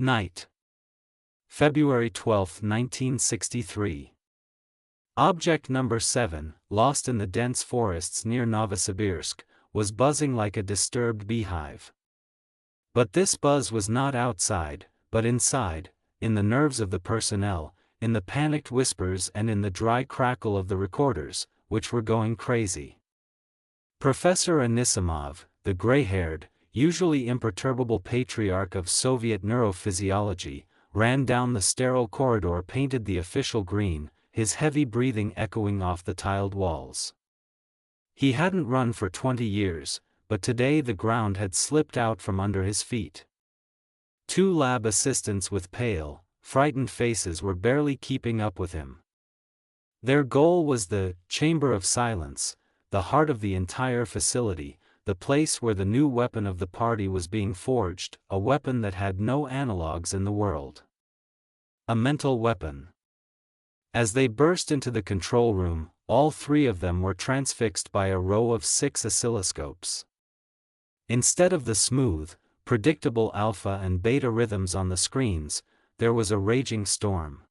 Night. February 12, 1963. Object number 7, lost in the dense forests near Novosibirsk, was buzzing like a disturbed beehive. But this buzz was not outside, but inside, in the nerves of the personnel, in the panicked whispers and in the dry crackle of the recorders, which were going crazy. Professor Anisimov, the gray-haired, usually imperturbable patriarch of Soviet neurophysiology, ran down the sterile corridor painted the official green, his heavy breathing echoing off the tiled walls. He hadn't run for 20 years, but today the ground had slipped out from under his feet. Two lab assistants with pale, frightened faces were barely keeping up with him. Their goal was the Chamber of Silence, the heart of the entire facility, the place where the new weapon of the party was being forged, a weapon that had no analogues in the world. A mental weapon. As they burst into the control room, all three of them were transfixed by a row of 6 oscilloscopes. Instead of the smooth, predictable alpha and beta rhythms on the screens, there was a raging storm.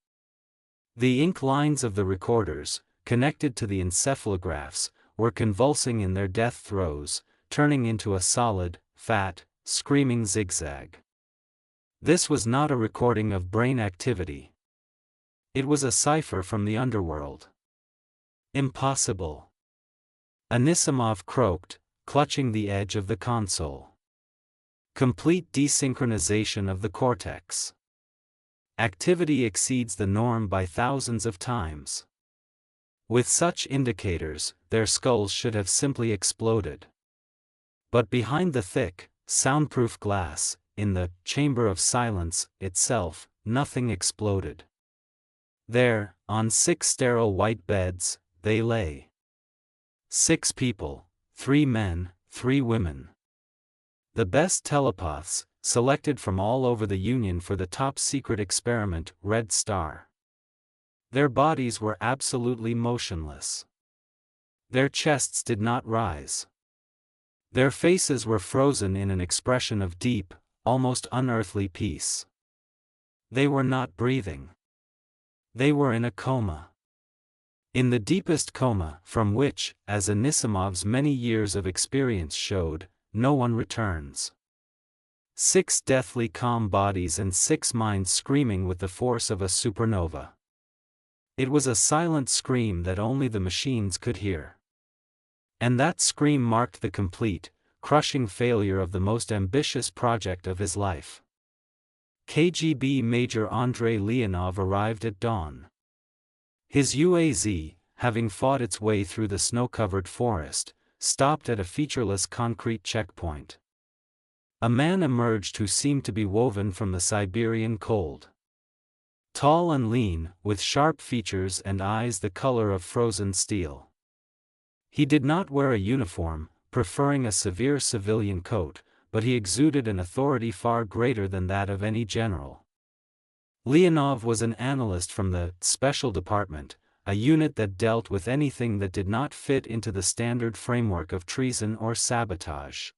The ink lines of the recorders, connected to the encephalographs, were convulsing in their death throes, turning into a solid, fat, screaming zigzag. This was not a recording of brain activity. It was a cipher from the underworld. Impossible. Anisimov croaked, clutching the edge of the console. Complete desynchronization of the cortex. Activity exceeds the norm by thousands of times. With such indicators, their skulls should have simply exploded. But behind the thick, soundproof glass, in the Chamber of Silence itself, nothing exploded. There, on 6 sterile white beds, they lay. 6 people, 3 men, 3 women. The best telepaths, selected from all over the Union for the top-secret experiment, Red Star. Their bodies were absolutely motionless. Their chests did not rise. Their faces were frozen in an expression of deep, almost unearthly peace. They were not breathing. They were in a coma. In the deepest coma, from which, as Anisimov's many years of experience showed, no one returns. 6 deathly calm bodies and 6 minds screaming with the force of a supernova. It was a silent scream that only the machines could hear. And that scream marked the complete, crushing failure of the most ambitious project of his life. KGB Major Leonov arrived at dawn. His UAZ, having fought its way through the snow-covered forest, stopped at a featureless concrete checkpoint. A man emerged who seemed to be woven from the Siberian cold. Tall and lean, with sharp features and eyes the color of frozen steel. He did not wear a uniform, preferring a severe civilian coat, but he exuded an authority far greater than that of any general. Leonov was an analyst from the Special Department, a unit that dealt with anything that did not fit into the standard framework of treason or sabotage.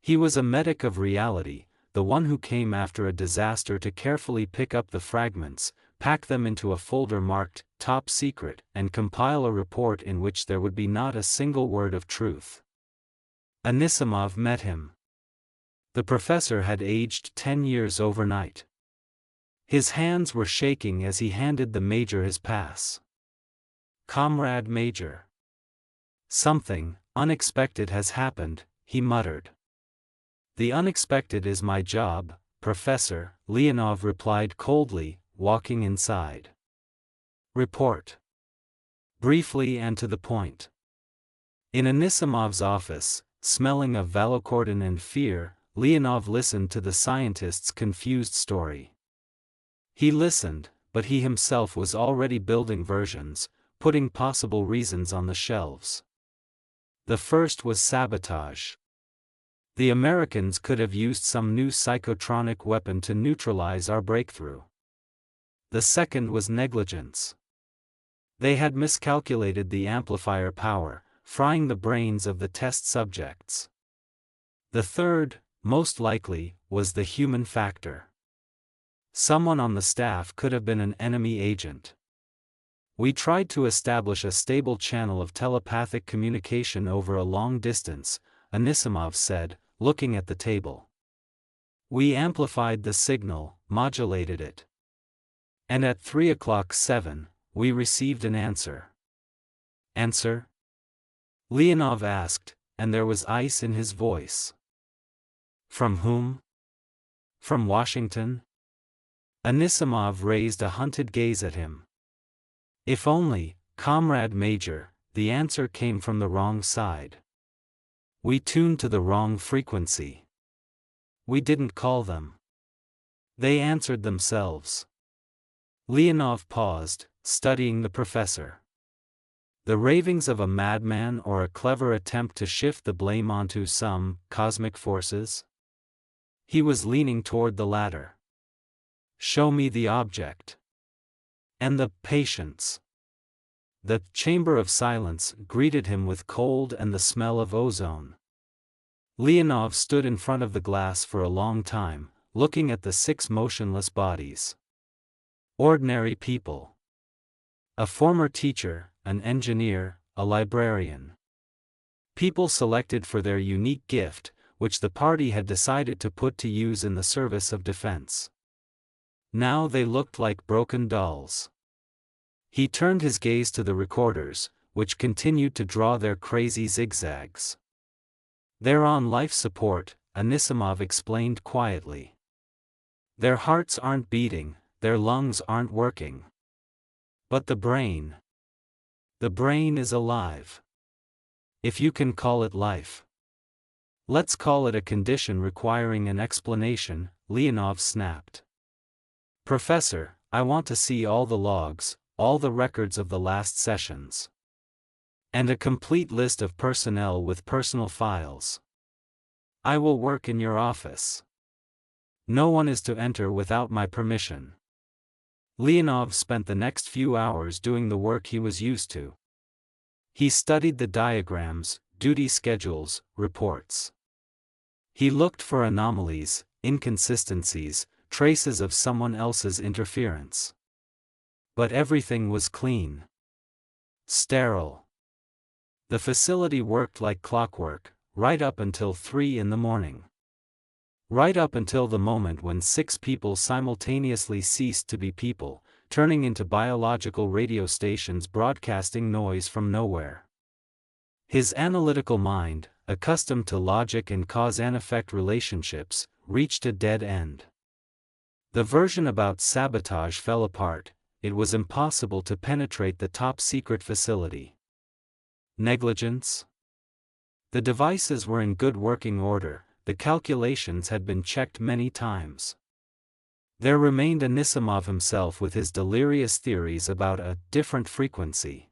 He was a medic of reality, the one who came after a disaster to carefully pick up the fragments, pack them into a folder marked Top Secret, and compile a report in which there would be not a single word of truth. Anisimov met him. The professor had aged 10 years overnight. His hands were shaking as he handed the major his pass. "Comrade Major. Something unexpected has happened," he muttered. "The unexpected is my job, Professor," Leonov replied coldly, walking inside. "Report. Briefly and to the point." In Anisimov's office, smelling of valocordon and fear, Leonov listened to the scientist's confused story. He listened, but he himself was already building versions, putting possible reasons on the shelves. The first was sabotage. The Americans could have used some new psychotronic weapon to neutralize our breakthrough. The second was negligence. They had miscalculated the amplifier power, frying the brains of the test subjects. The third, most likely, was the human factor. Someone on the staff could have been an enemy agent. We tried to establish a stable channel of telepathic communication over a long distance, Anisimov said, looking at the table. We amplified the signal, modulated it. And at 3:07, we received an answer. Answer? Leonov asked, and there was ice in his voice. From whom? From Washington? Anisimov raised a hunted gaze at him. If only, Comrade Major, the answer came from the wrong side. We tuned to the wrong frequency. We didn't call them. They answered themselves. Leonov paused, studying the professor. The ravings of a madman or a clever attempt to shift the blame onto some cosmic forces? He was leaning toward the latter. Show me the object. And the patience. The chamber of silence greeted him with cold and the smell of ozone. Leonov stood in front of the glass for a long time, looking at the 6 motionless bodies. Ordinary people. A former teacher, an engineer, a librarian. People selected for their unique gift, which the party had decided to put to use in the service of defense. Now they looked like broken dolls. He turned his gaze to the recorders, which continued to draw their crazy zigzags. They're on life support, Anisimov explained quietly. Their hearts aren't beating, their lungs aren't working. But the brain is alive. If you can call it life. Let's call it a condition requiring an explanation, Leonov snapped. Professor, I want to see all the logs, all the records of the last sessions. And a complete list of personnel with personal files. I will work in your office. No one is to enter without my permission. Leonov spent the next few hours doing the work he was used to. He studied the diagrams, duty schedules, reports. He looked for anomalies, inconsistencies, traces of someone else's interference. But everything was clean. Sterile. The facility worked like clockwork, right up until 3 in the morning. Right up until the moment when 6 people simultaneously ceased to be people, turning into biological radio stations broadcasting noise from nowhere. His analytical mind, accustomed to logic and cause-and-effect relationships, reached a dead end. The version about sabotage fell apart. It was impossible to penetrate the top-secret facility. Negligence? The devices were in good working order, the calculations had been checked many times. There remained Anisimov himself with his delirious theories about a different frequency.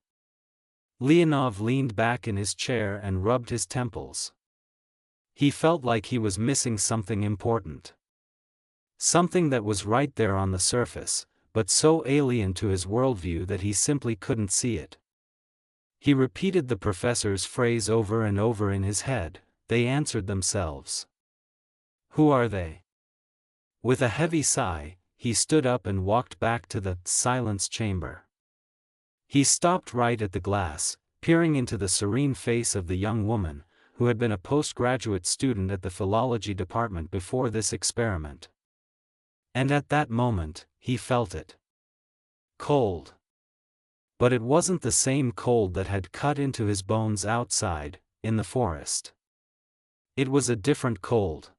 Leonov leaned back in his chair and rubbed his temples. He felt like he was missing something important. Something that was right there on the surface, but so alien to his worldview that he simply couldn't see it. He repeated the professor's phrase over and over in his head. They answered themselves. Who are they? With a heavy sigh, he stood up and walked back to the silence chamber. He stopped right at the glass, peering into the serene face of the young woman, who had been a postgraduate student at the philology department before this experiment. And at that moment, he felt it. Cold. But it wasn't the same cold that had cut into his bones outside, in the forest. It was a different cold.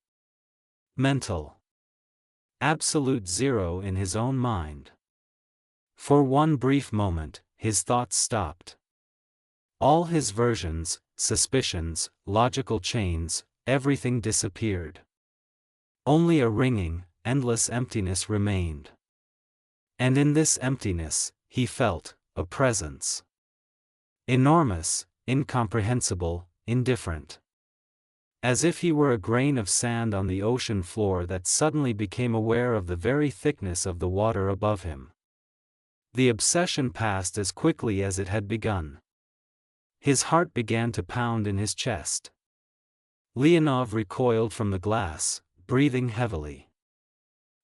Mental. Absolute zero in his own mind. For one brief moment, his thoughts stopped. All his versions, suspicions, logical chains, everything disappeared. Only a ringing, endless emptiness remained. And in this emptiness, he felt a presence. Enormous, incomprehensible, indifferent. As if he were a grain of sand on the ocean floor that suddenly became aware of the very thickness of the water above him. The obsession passed as quickly as it had begun. His heart began to pound in his chest. Leonov recoiled from the glass, breathing heavily.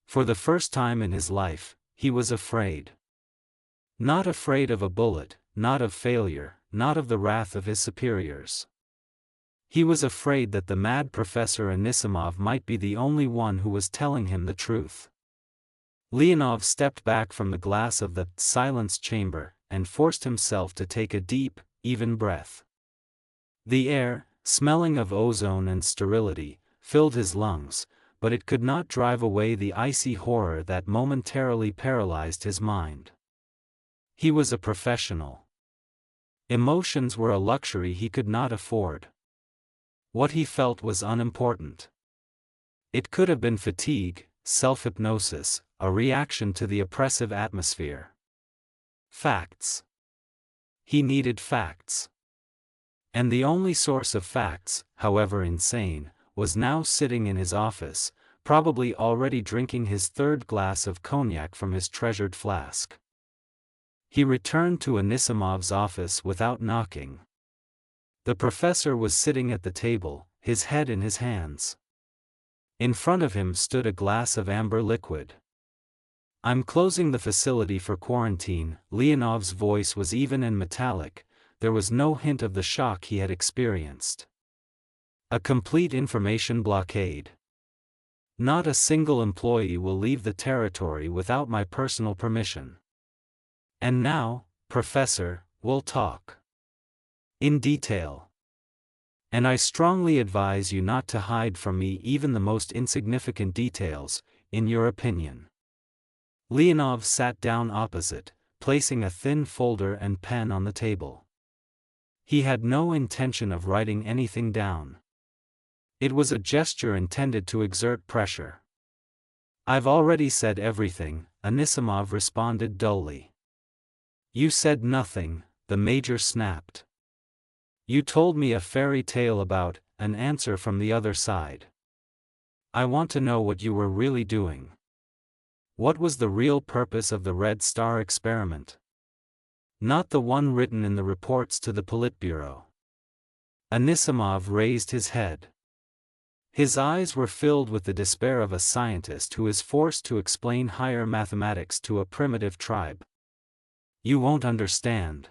For the first time in his life, he was afraid. Not afraid of a bullet, not of failure, not of the wrath of his superiors. He was afraid that the mad Professor Anisimov might be the only one who was telling him the truth. Leonov stepped back from the glass of the silence chamber and forced himself to take a deep, even breath. The air, smelling of ozone and sterility, filled his lungs, but it could not drive away the icy horror that momentarily paralyzed his mind. He was a professional. Emotions were a luxury he could not afford. What he felt was unimportant. It could have been fatigue, self-hypnosis, a reaction to the oppressive atmosphere. Facts. He needed facts. And the only source of facts, however insane, was now sitting in his office, probably already drinking his third glass of cognac from his treasured flask. He returned to Anisimov's office without knocking. The professor was sitting at the table, his head in his hands. In front of him stood a glass of amber liquid. "I'm closing the facility for quarantine." Leonov's voice was even and metallic. There was no hint of the shock he had experienced. "A complete information blockade. Not a single employee will leave the territory without my personal permission. And now, Professor, we'll talk. In detail. And I strongly advise you not to hide from me even the most insignificant details, in your opinion." Leonov sat down opposite, placing a thin folder and pen on the table. He had no intention of writing anything down. It was a gesture intended to exert pressure. "I've already said everything," Anisimov responded dully. "You said nothing," the major snapped. "You told me a fairy tale about an answer from the other side. I want to know what you were really doing. What was the real purpose of the Red Star experiment? Not the one written in the reports to the Politburo." Anisimov raised his head. His eyes were filled with the despair of a scientist who is forced to explain higher mathematics to a primitive tribe. "You won't understand.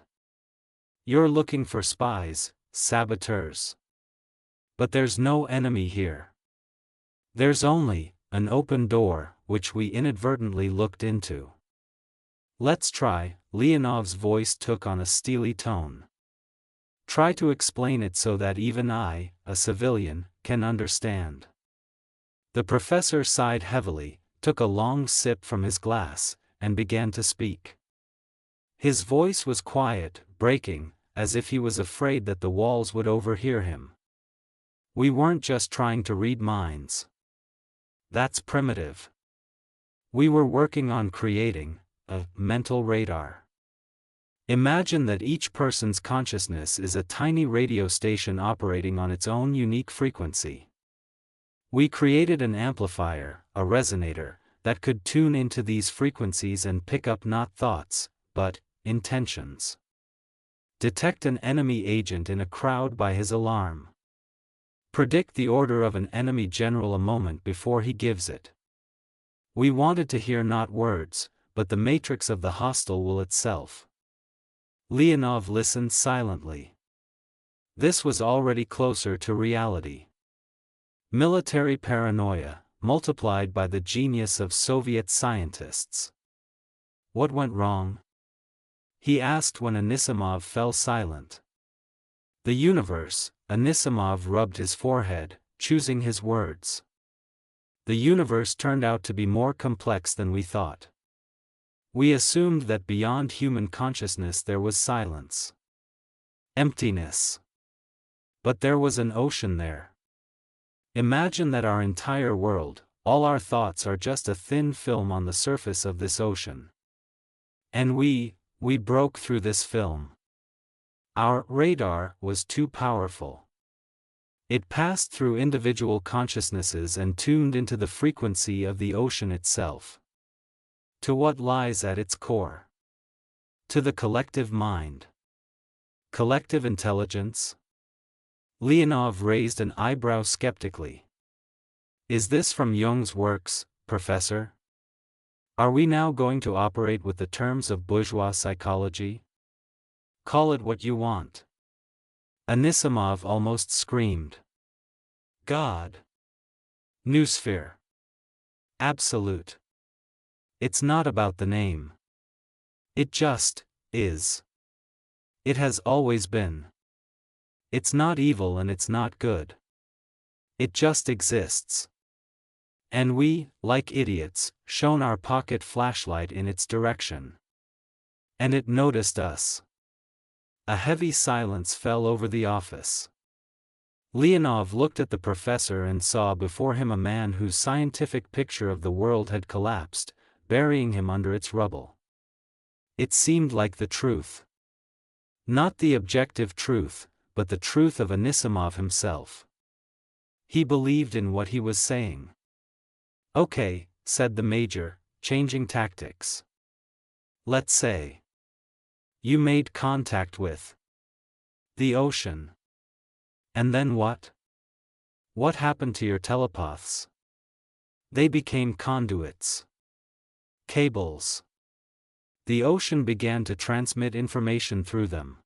You're looking for spies, saboteurs. But there's no enemy here. There's only an open door, which we inadvertently looked into. Let's try." Leonov's voice took on a steely tone. "Try to explain it so that even I, a civilian, can understand." The professor sighed heavily, took a long sip from his glass, and began to speak. His voice was quiet, breaking, as if he was afraid that the walls would overhear him. "We weren't just trying to read minds. That's primitive. We were working on creating a mental radar. Imagine that each person's consciousness is a tiny radio station operating on its own unique frequency. We created an amplifier, a resonator, that could tune into these frequencies and pick up not thoughts, but intentions. Detect an enemy agent in a crowd by his alarm. Predict the order of an enemy general a moment before he gives it. We wanted to hear not words, but the matrix of the hostile will itself." Leonov listened silently. This was already closer to reality. Military paranoia, multiplied by the genius of Soviet scientists. "What went wrong?" he asked when Anisimov fell silent. "The universe," Anisimov rubbed his forehead, choosing his words. "The universe turned out to be more complex than we thought. We assumed that beyond human consciousness there was silence. Emptiness. But there was an ocean there. Imagine that our entire world, all our thoughts are just a thin film on the surface of this ocean. And we broke through this film. Our radar was too powerful. It passed through individual consciousnesses and tuned into the frequency of the ocean itself. To what lies at its core? To the collective mind. Collective intelligence?" Leonov raised an eyebrow skeptically. "Is this from Jung's works, Professor?" Are we now going to operate with the terms of bourgeois psychology? Call it what you want. Anisimov almost screamed. God. Noosphere. Absolute. It's not about the name. It just is. It has always been. It's not evil and it's not good. It just exists. And we, like idiots, shone our pocket flashlight in its direction. And it noticed us. A heavy silence fell over the office. Leonov looked at the professor and saw before him a man whose scientific picture of the world had collapsed, burying him under its rubble. It seemed like the truth. Not the objective truth, but the truth of Anisimov himself. He believed in what he was saying. Okay, said the major, changing tactics. Let's say you made contact with the ocean. And then what? What happened to your telepaths? They became conduits. Cables. The ocean began to transmit information through them.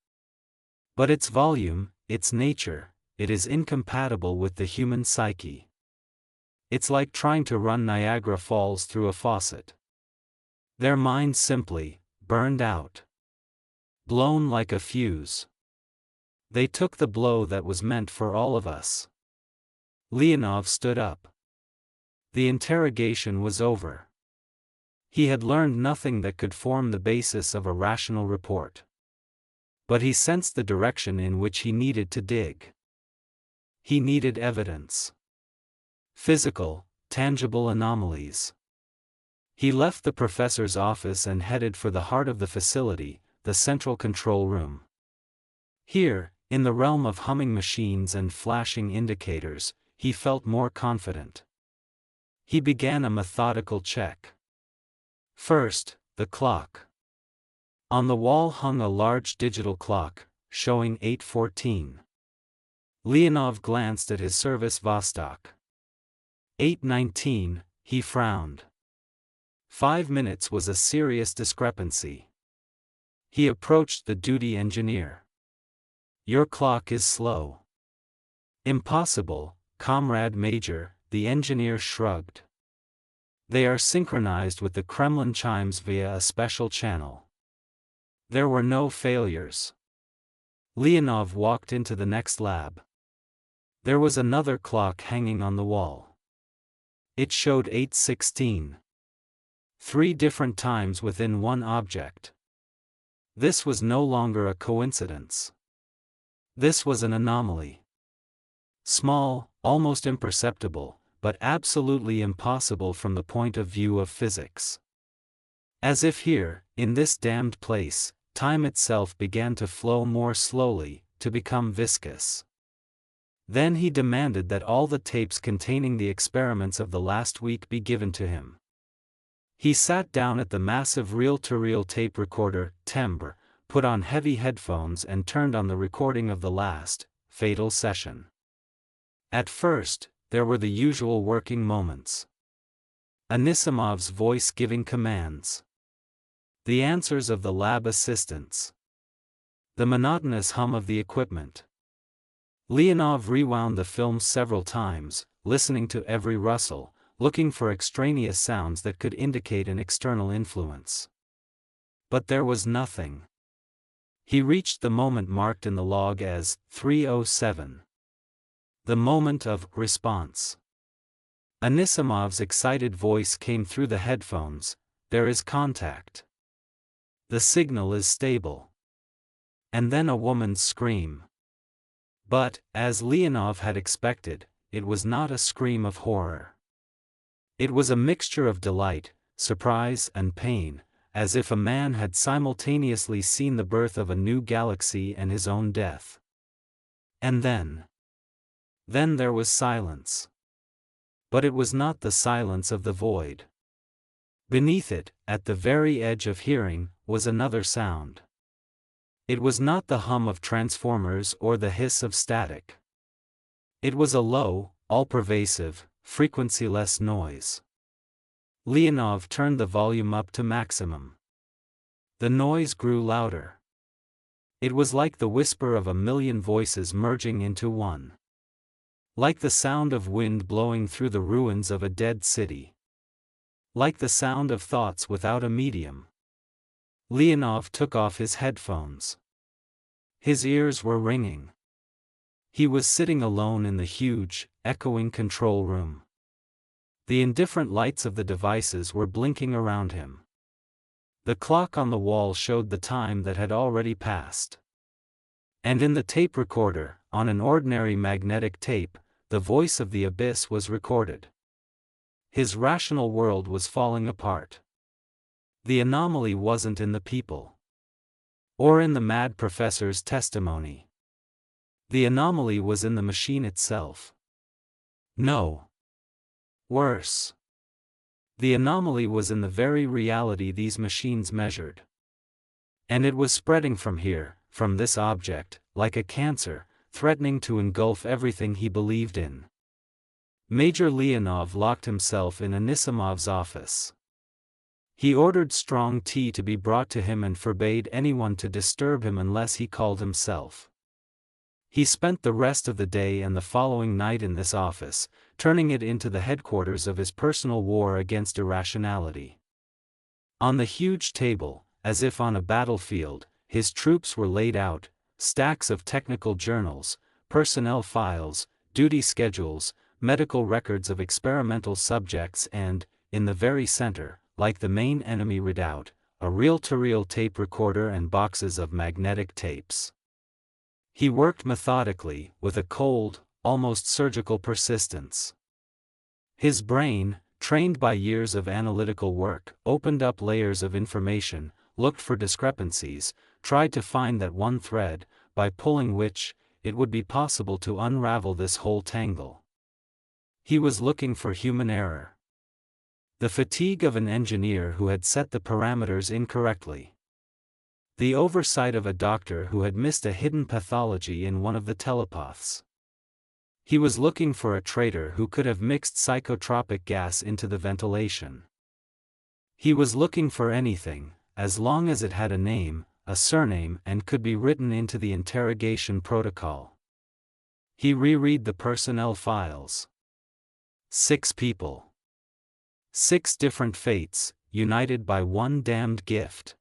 But its volume, its nature, it is incompatible with the human psyche. It's like trying to run Niagara Falls through a faucet. Their minds simply burned out. Blown like a fuse. They took the blow that was meant for all of us. Leonov stood up. The interrogation was over. He had learned nothing that could form the basis of a rational report. But he sensed the direction in which he needed to dig. He needed evidence. Physical, tangible anomalies. He left the professor's office and headed for the heart of the facility, the central control room. Here, in the realm of humming machines and flashing indicators, he felt more confident. He began a methodical check. First, the clock. On the wall hung a large digital clock, showing 8:14. Leonov glanced at his service Vostok. 8:19, he frowned. 5 minutes was a serious discrepancy. He approached the duty engineer. Your clock is slow. Impossible, Comrade Major, the engineer shrugged. They are synchronized with the Kremlin chimes via a special channel. There were no failures. Leonov walked into the next lab. There was another clock hanging on the wall. It showed 8:16. 3 different times within one object. This was no longer a coincidence. This was an anomaly. Small, almost imperceptible, but absolutely impossible from the point of view of physics. As if here, in this damned place, time itself began to flow more slowly, to become viscous. Then he demanded that all the tapes containing the experiments of the last week be given to him. He sat down at the massive reel-to-reel tape recorder, timbre, put on heavy headphones and turned on the recording of the last, fatal session. At first, there were the usual working moments. Anisimov's voice giving commands. The answers of the lab assistants. The monotonous hum of the equipment. Leonov rewound the film several times, listening to every rustle, looking for extraneous sounds that could indicate an external influence. But there was nothing. He reached the moment marked in the log as 3:07. The moment of response. Anisimov's excited voice came through the headphones. There is contact. The signal is stable. And then a woman's scream. But, as Leonov had expected, it was not a scream of horror. It was a mixture of delight, surprise and pain, as if a man had simultaneously seen the birth of a new galaxy and his own death. And then there was silence. But it was not the silence of the void. Beneath it, at the very edge of hearing, was another sound. It was not the hum of transformers or the hiss of static. It was a low, all-pervasive, frequency-less noise. Leonov turned the volume up to maximum. The noise grew louder. It was like the whisper of a million voices merging into one. Like the sound of wind blowing through the ruins of a dead city. Like the sound of thoughts without a medium. Leonov took off his headphones. His ears were ringing. He was sitting alone in the huge, echoing control room. The indifferent lights of the devices were blinking around him. The clock on the wall showed the time that had already passed. And in the tape recorder, on an ordinary magnetic tape, the voice of the abyss was recorded. His rational world was falling apart. The anomaly wasn't in the people. Or in the mad professor's testimony. The anomaly was in the machine itself. No. Worse. The anomaly was in the very reality these machines measured. And it was spreading from here, from this object, like a cancer, threatening to engulf everything he believed in. Major Leonov locked himself in Anisimov's office. He ordered strong tea to be brought to him and forbade anyone to disturb him unless he called himself. He spent the rest of the day and the following night in this office, turning it into the headquarters of his personal war against irrationality. On the huge table, as if on a battlefield, his troops were laid out, stacks of technical journals, personnel files, duty schedules, medical records of experimental subjects and, in the very center, like the main enemy redoubt, a reel-to-reel tape recorder and boxes of magnetic tapes. He worked methodically, with a cold, almost surgical persistence. His brain, trained by years of analytical work, opened up layers of information, looked for discrepancies, tried to find that one thread, by pulling which, it would be possible to unravel this whole tangle. He was looking for human error. The fatigue of an engineer who had set the parameters incorrectly. The oversight of a doctor who had missed a hidden pathology in one of the telepaths. He was looking for a traitor who could have mixed psychotropic gas into the ventilation. He was looking for anything, as long as it had a name, a surname and could be written into the interrogation protocol. He reread the personnel files. 6 people. 6 different fates, united by one damned gift.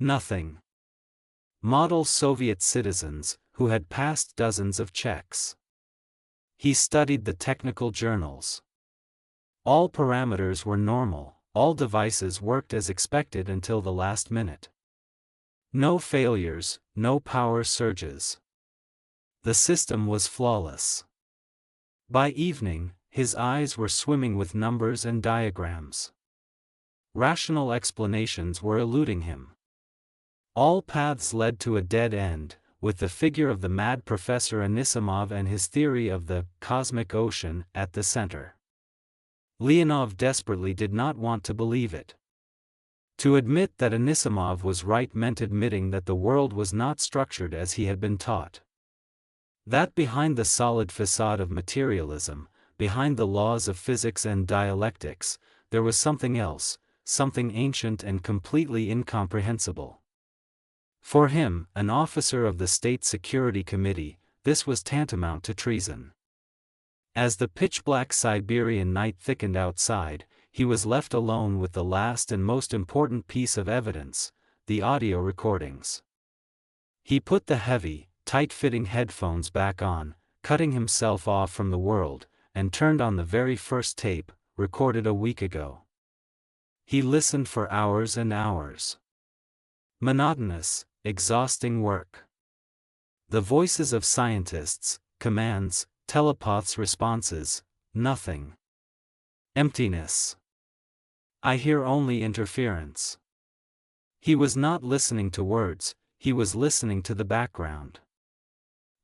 Nothing. Model Soviet citizens, who had passed dozens of checks. He studied the technical journals. All parameters were normal, all devices worked as expected until the last minute. No failures, no power surges. The system was flawless. By evening, his eyes were swimming with numbers and diagrams. Rational explanations were eluding him. All paths led to a dead end, with the figure of the mad Professor Anisimov and his theory of the cosmic ocean at the center. Leonov desperately did not want to believe it. To admit that Anisimov was right meant admitting that the world was not structured as he had been taught. That behind the solid facade of materialism, behind the laws of physics and dialectics, there was something else, something ancient and completely incomprehensible. For him, an officer of the State Security Committee, this was tantamount to treason. As the pitch-black Siberian night thickened outside, he was left alone with the last and most important piece of evidence, the audio recordings. He put the heavy, tight-fitting headphones back on, cutting himself off from the world, and turned on the very first tape, recorded a week ago. He listened for hours and hours. Monotonous, exhausting work. The voices of scientists, commands, telepaths' responses, nothing. Emptiness. I hear only interference. He was not listening to words, he was listening to the background.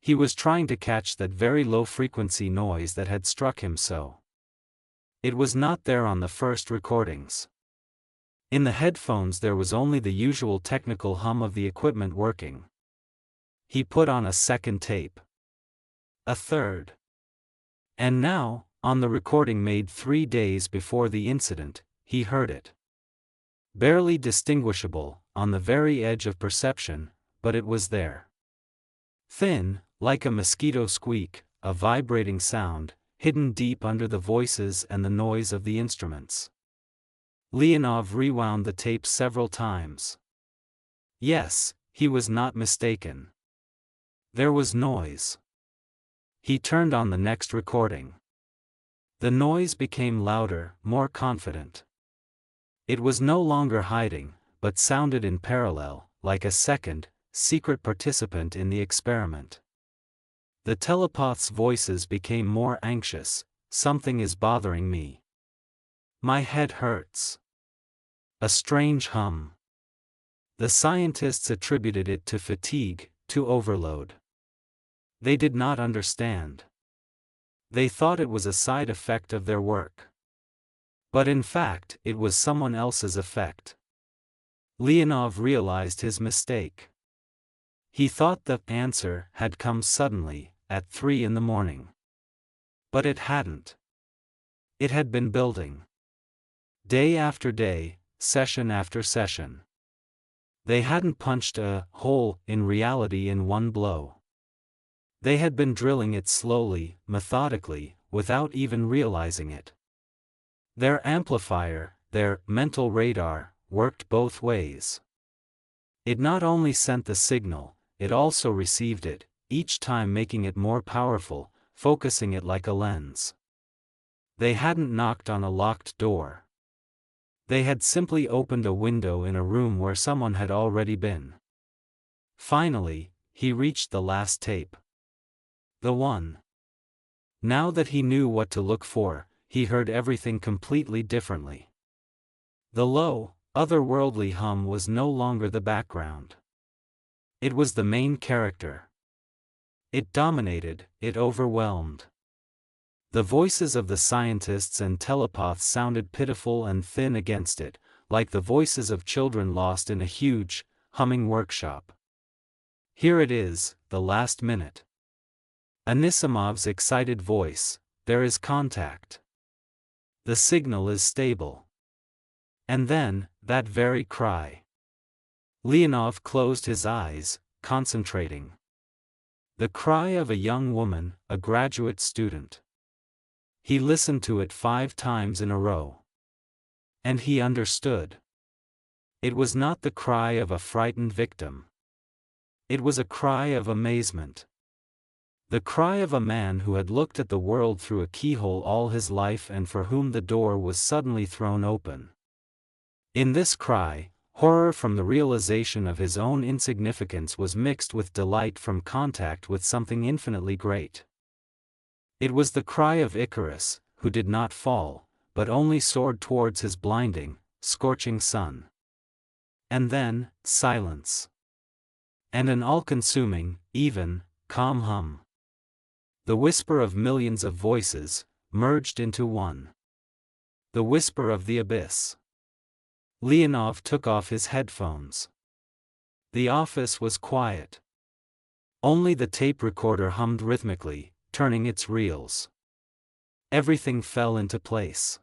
He was trying to catch that very low-frequency noise that had struck him so. It was not there on the first recordings. In the headphones there was only the usual technical hum of the equipment working. He put on a second tape. A third. And now, on the recording made 3 days before the incident, he heard it. Barely distinguishable, on the very edge of perception, but it was there. Thin, like a mosquito squeak, a vibrating sound, hidden deep under the voices and the noise of the instruments. Leonov rewound the tape several times. Yes, he was not mistaken. There was noise. He turned on the next recording. The noise became louder, more confident. It was no longer hiding, but sounded in parallel, like a second, secret participant in the experiment. The telepaths' voices became more anxious. Something is bothering me. My head hurts. A strange hum. The scientists attributed it to fatigue, to overload. They did not understand. They thought it was a side effect of their work. But in fact, it was someone else's effect. Leonov realized his mistake. He thought the answer had come suddenly, at 3 in the morning. But it hadn't. It had been building. Day after day, session after session. They hadn't punched a hole in reality in one blow. They had been drilling it slowly, methodically, without even realizing it. Their amplifier, their mental radar, worked both ways. It not only sent the signal, it also received it, each time making it more powerful, focusing it like a lens. They hadn't knocked on a locked door. They had simply opened a window in a room where someone had already been. Finally, he reached the last tape. The one. Now that he knew what to look for, he heard everything completely differently. The low, otherworldly hum was no longer the background. It was the main character. It dominated, it overwhelmed. The voices of the scientists and telepaths sounded pitiful and thin against it, like the voices of children lost in a huge, humming workshop. Here it is, the last minute. Anisimov's excited voice, there is contact. The signal is stable. And then, that very cry. Leonov closed his eyes, concentrating. The cry of a young woman, a graduate student. He listened to it 5 times in a row. And he understood. It was not the cry of a frightened victim. It was a cry of amazement. The cry of a man who had looked at the world through a keyhole all his life and for whom the door was suddenly thrown open. In this cry, horror from the realization of his own insignificance was mixed with delight from contact with something infinitely great. It was the cry of Icarus, who did not fall, but only soared towards his blinding, scorching sun. And then, silence. And an all-consuming, even, calm hum. The whisper of millions of voices, merged into one. The whisper of the abyss. Leonov took off his headphones. The office was quiet. Only the tape recorder hummed rhythmically, turning its reels. Everything fell into place.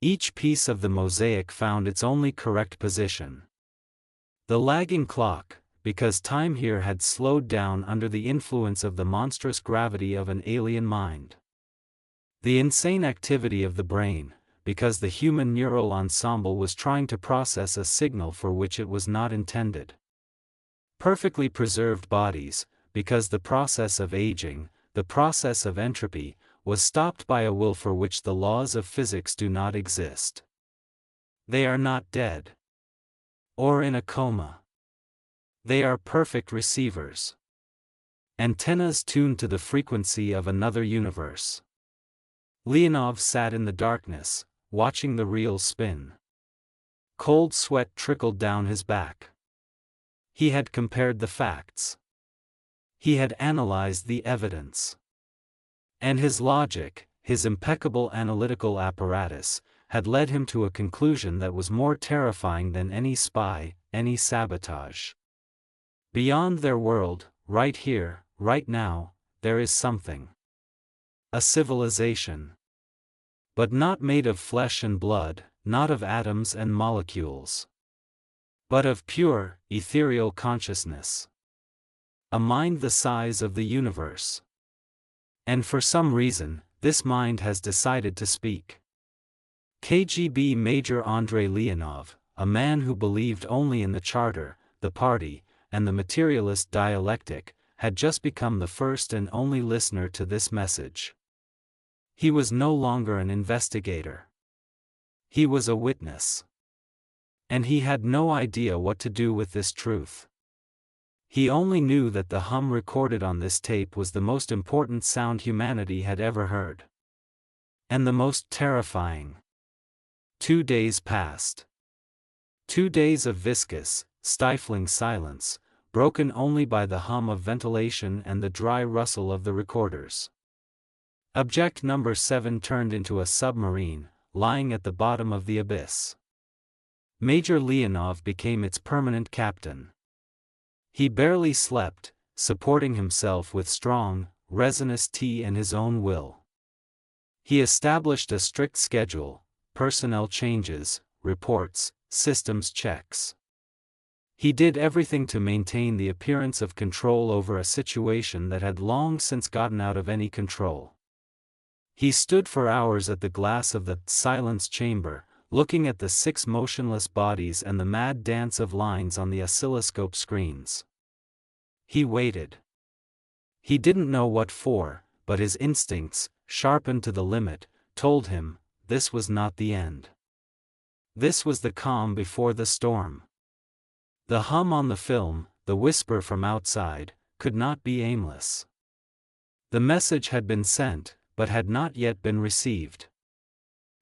Each piece of the mosaic found its only correct position. The lagging clock, because time here had slowed down under the influence of the monstrous gravity of an alien mind. The insane activity of the brain, because the human neural ensemble was trying to process a signal for which it was not intended. Perfectly preserved bodies, because the process of aging, the process of entropy, was stopped by a will for which the laws of physics do not exist. They are not dead. Or in a coma. They are perfect receivers. Antennas tuned to the frequency of another universe. Leonov sat in the darkness, watching the reel spin. Cold sweat trickled down his back. He had compared the facts. He had analyzed the evidence. And his logic, his impeccable analytical apparatus, had led him to a conclusion that was more terrifying than any spy, any sabotage. Beyond their world, right here, right now, there is something. A civilization. But not made of flesh and blood, not of atoms and molecules, but of pure, ethereal consciousness. A mind the size of the universe. And for some reason, this mind has decided to speak. KGB Major Andrei Leonov, a man who believed only in the charter, the party, and the materialist dialectic, had just become the first and only listener to this message. He was no longer an investigator. He was a witness. And he had no idea what to do with this truth. He only knew that the hum recorded on this tape was the most important sound humanity had ever heard. And the most terrifying. 2 days passed. 2 days of viscous, stifling silence, broken only by the hum of ventilation and the dry rustle of the recorders. Object number 7 turned into a submarine, lying at the bottom of the abyss. Major Leonov became its permanent captain. He barely slept, supporting himself with strong, resinous tea and his own will. He established a strict schedule, personnel changes, reports, systems checks. He did everything to maintain the appearance of control over a situation that had long since gotten out of any control. He stood for hours at the glass of the silence chamber, looking at the 6 motionless bodies and the mad dance of lines on the oscilloscope screens. He waited. He didn't know what for, but his instincts, sharpened to the limit, told him, this was not the end. This was the calm before the storm. The hum on the film, the whisper from outside, could not be aimless. The message had been sent, but had not yet been received.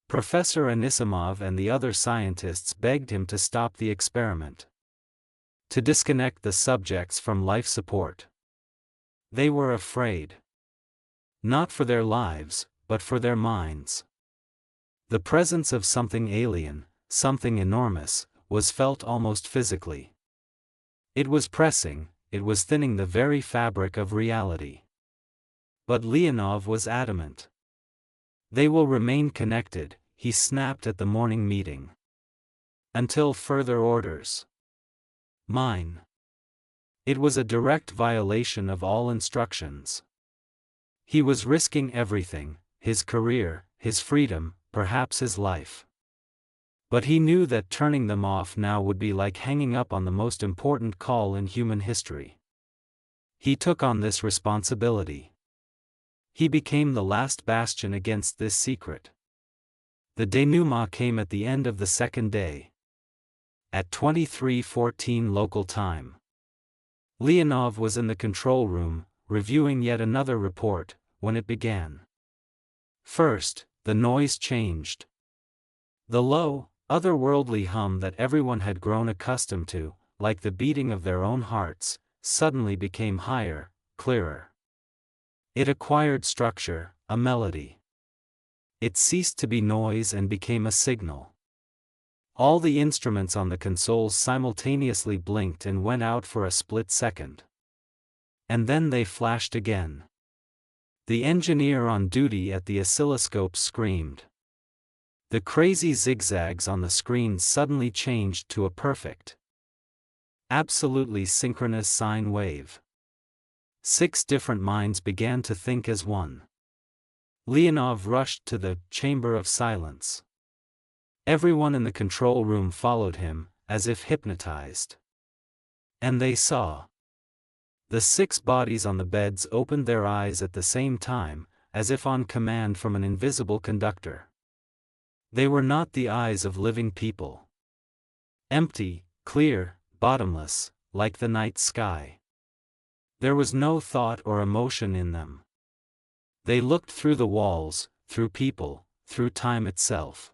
Professor Anisimov and the other scientists begged him to stop the experiment. To disconnect the subjects from life support. They were afraid. Not for their lives, but for their minds. The presence of something alien, something enormous, was felt almost physically. It was pressing, it was thinning the very fabric of reality. But Leonov was adamant. They will remain connected, he snapped at the morning meeting. Until further orders. Mine. It was a direct violation of all instructions. He was risking everything, his career, his freedom, perhaps his life. But he knew that turning them off now would be like hanging up on the most important call in human history. He took on this responsibility. He became the last bastion against this secret. The denouement came at the end of the second day. At 23:14 local time. Leonov was in the control room, reviewing yet another report, when it began. First, the noise changed. The low, otherworldly hum that everyone had grown accustomed to, like the beating of their own hearts, suddenly became higher, clearer. It acquired structure, a melody. It ceased to be noise and became a signal. All the instruments on the consoles simultaneously blinked and went out for a split second. And then they flashed again. The engineer on duty at the oscilloscope screamed. The crazy zigzags on the screen suddenly changed to a perfect, absolutely synchronous sine wave. 6 different minds began to think as one. Leonov rushed to the chamber of silence. Everyone in the control room followed him, as if hypnotized. And they saw. The 6 bodies on the beds opened their eyes at the same time, as if on command from an invisible conductor. They were not the eyes of living people. Empty, clear, bottomless, like the night sky. There was no thought or emotion in them. They looked through the walls, through people, through time itself.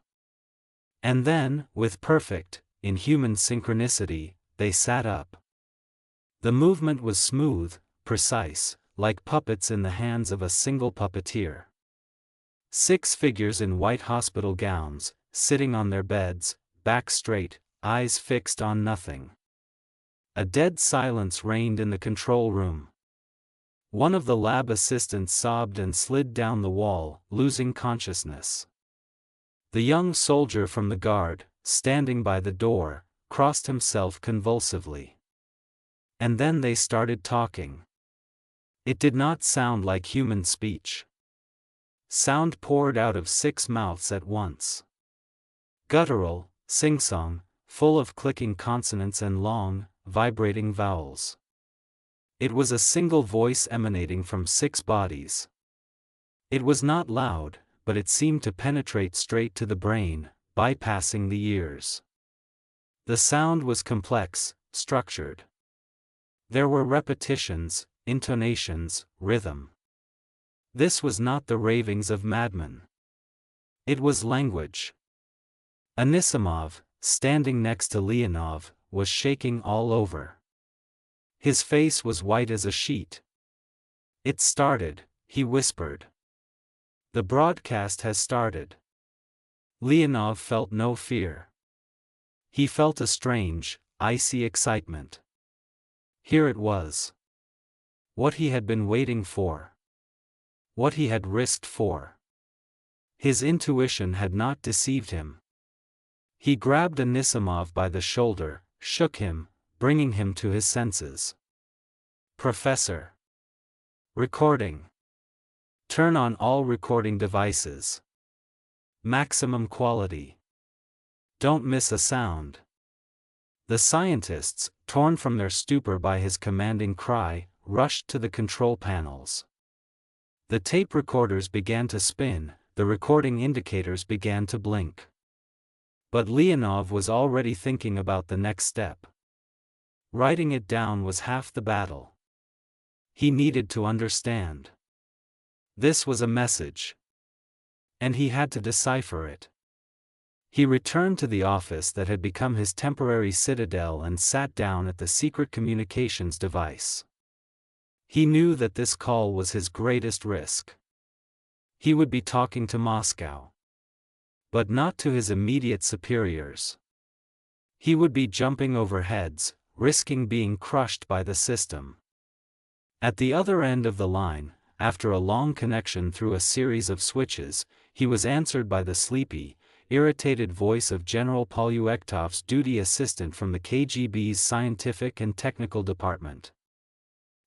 And then, with perfect, inhuman synchronicity, they sat up. The movement was smooth, precise, like puppets in the hands of a single puppeteer. 6 figures in white hospital gowns, sitting on their beds, back straight, eyes fixed on nothing. A dead silence reigned in the control room. One of the lab assistants sobbed and slid down the wall, losing consciousness. The young soldier from the guard, standing by the door, crossed himself convulsively. And then they started talking. It did not sound like human speech. Sound poured out of 6 mouths at once. Guttural, sing-song, full of clicking consonants and long, vibrating vowels. It was a single voice emanating from 6 bodies. It was not loud, but it seemed to penetrate straight to the brain, bypassing the ears. The sound was complex, structured. There were repetitions, intonations, rhythm. This was not the ravings of madmen. It was language. Anisimov, standing next to Leonov, was shaking all over. His face was white as a sheet. "It started," he whispered. "The broadcast has started." Leonov felt no fear. He felt a strange, icy excitement. Here it was. What he had been waiting for. What he had risked for. His intuition had not deceived him. He grabbed Anisimov by the shoulder, shook him, bringing him to his senses. "Professor. Recording. Turn on all recording devices. Maximum quality. Don't miss a sound." The scientists, torn from their stupor by his commanding cry, rushed to the control panels. The tape recorders began to spin, the recording indicators began to blink. But Leonov was already thinking about the next step. Writing it down was half the battle. He needed to understand. This was a message. And he had to decipher it. He returned to the office that had become his temporary citadel and sat down at the secret communications device. He knew that this call was his greatest risk. He would be talking to Moscow. But not to his immediate superiors. He would be jumping over heads, risking being crushed by the system. At the other end of the line, after a long connection through a series of switches, he was answered by the sleepy, irritated voice of General Polyuektov's duty assistant from the KGB's Scientific and Technical Department.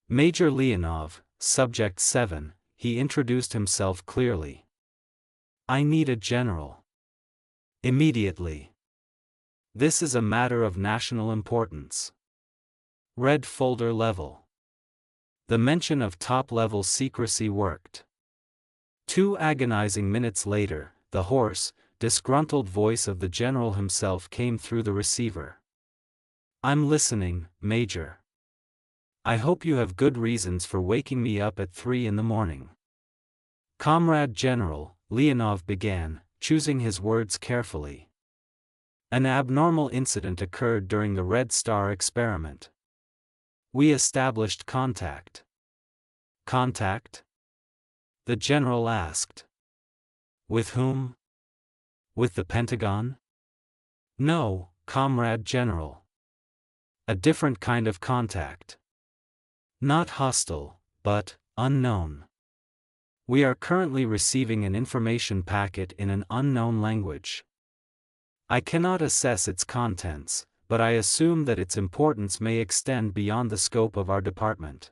"Major Leonov, Subject 7, he introduced himself clearly. "I need a general. Immediately. This is a matter of national importance. Red folder level." The mention of top-level secrecy worked. 2 agonizing minutes later, the hoarse, disgruntled voice of the general himself came through the receiver. "I'm listening, Major. I hope you have good reasons for waking me up at 3 in the morning." "Comrade General," Leonov began, choosing his words carefully. "An abnormal incident occurred during the Red Star experiment. We established contact." "Contact?" the general asked. "With whom? With the Pentagon?" "No, Comrade General. A different kind of contact. Not hostile, but unknown. We are currently receiving an information packet in an unknown language. I cannot assess its contents, but I assume that its importance may extend beyond the scope of our department."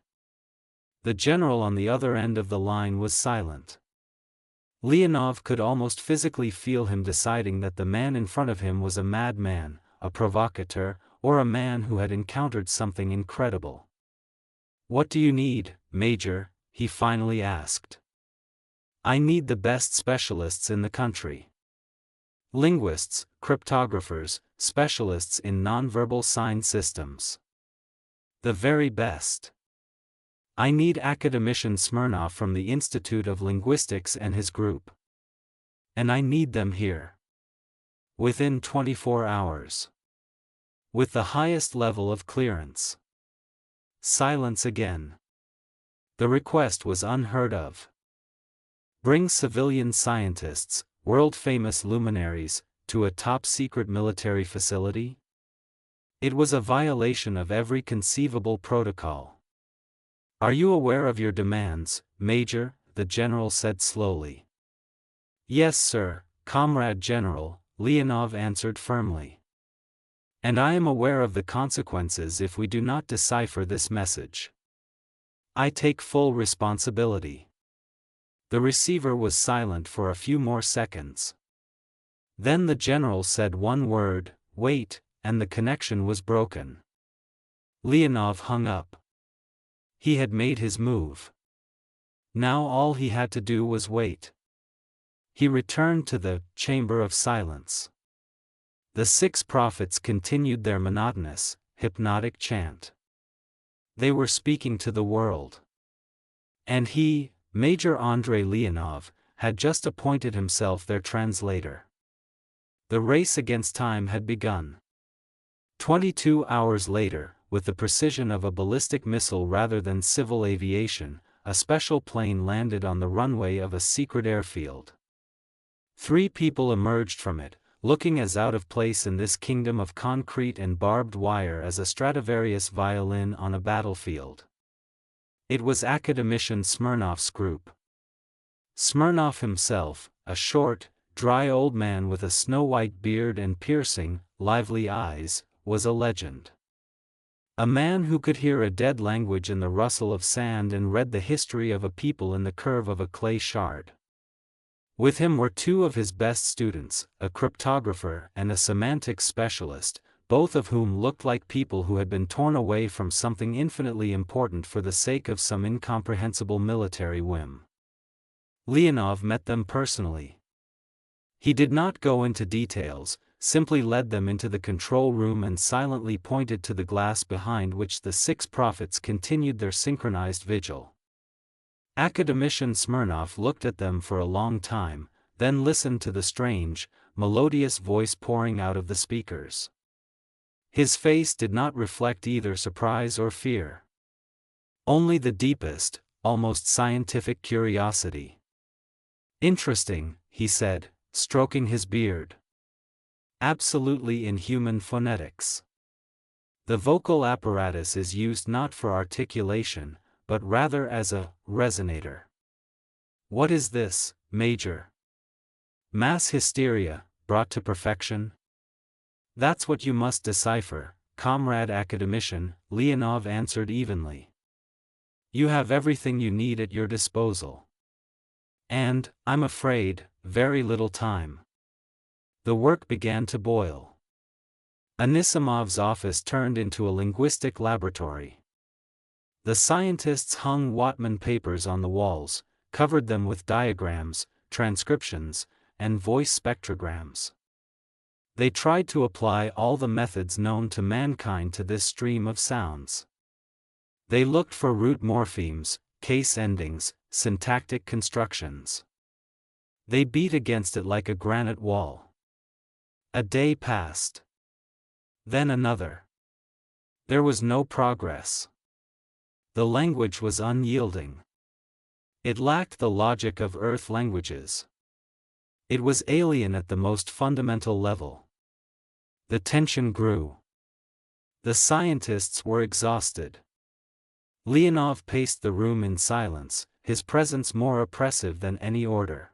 The general on the other end of the line was silent. Leonov could almost physically feel him deciding that the man in front of him was a madman, a provocateur, or a man who had encountered something incredible. "What do you need, Major?" he finally asked. "I need the best specialists in the country. Linguists, cryptographers, specialists in nonverbal sign systems. The very best. I need Academician Smirnov from the Institute of Linguistics and his group. And I need them here. Within 24 hours. With the highest level of clearance." Silence again. The request was unheard of. Bring civilian scientists, world-famous luminaries, to a top-secret military facility? It was a violation of every conceivable protocol. "Are you aware of your demands, Major?" the general said slowly. "Yes, sir, Comrade General, Leonov answered firmly. And I am aware of the consequences if we do not decipher this message. I take full responsibility. The receiver was silent for a few more seconds. Then the general said one word, "Wait," and the connection was broken. Leonov hung up. He had made his move. Now all he had to do was wait. He returned to the chamber of silence. The six prophets continued their monotonous, hypnotic chant. They were speaking to the world. And he, Major Andrei Leonov, had just appointed himself their translator. The race against time had begun. 22 hours later, with the precision of a ballistic missile rather than civil aviation, a special plane landed on the runway of a secret airfield. 3 people emerged from it, looking as out of place in this kingdom of concrete and barbed wire as a Stradivarius violin on a battlefield. It was academician Smirnov's group. Smirnov himself, a short, dry old man with a snow-white beard and piercing, lively eyes, was a legend. A man who could hear a dead language in the rustle of sand and read the history of a people in the curve of a clay shard. With him were 2 of his best students, a cryptographer and a semantics specialist, both of whom looked like people who had been torn away from something infinitely important for the sake of some incomprehensible military whim. Leonov met them personally. He did not go into details, simply led them into the control room and silently pointed to the glass behind which the 6 prophets continued their synchronized vigil. Academician Smirnov looked at them for a long time, then listened to the strange, melodious voice pouring out of the speakers. His face did not reflect either surprise or fear. Only the deepest, almost scientific curiosity. "Interesting," he said, stroking his beard. "Absolutely inhuman phonetics. The vocal apparatus is used not for articulation, but rather as a resonator. What is this, Major? Mass hysteria, brought to perfection? That's what you must decipher, Comrade Academician," Leonov answered evenly. "You have everything you need at your disposal. And, I'm afraid, very little time." The work began to boil. Anisimov's office turned into a linguistic laboratory. The scientists hung Wattman papers on the walls, covered them with diagrams, transcriptions, and voice spectrograms. They tried to apply all the methods known to mankind to this stream of sounds. They looked for root morphemes, case endings, syntactic constructions. They beat against it like a granite wall. A day passed. Then another. There was no progress. The language was unyielding. It lacked the logic of Earth languages. It was alien at the most fundamental level. The tension grew. The scientists were exhausted. Leonov paced the room in silence, his presence more oppressive than any order.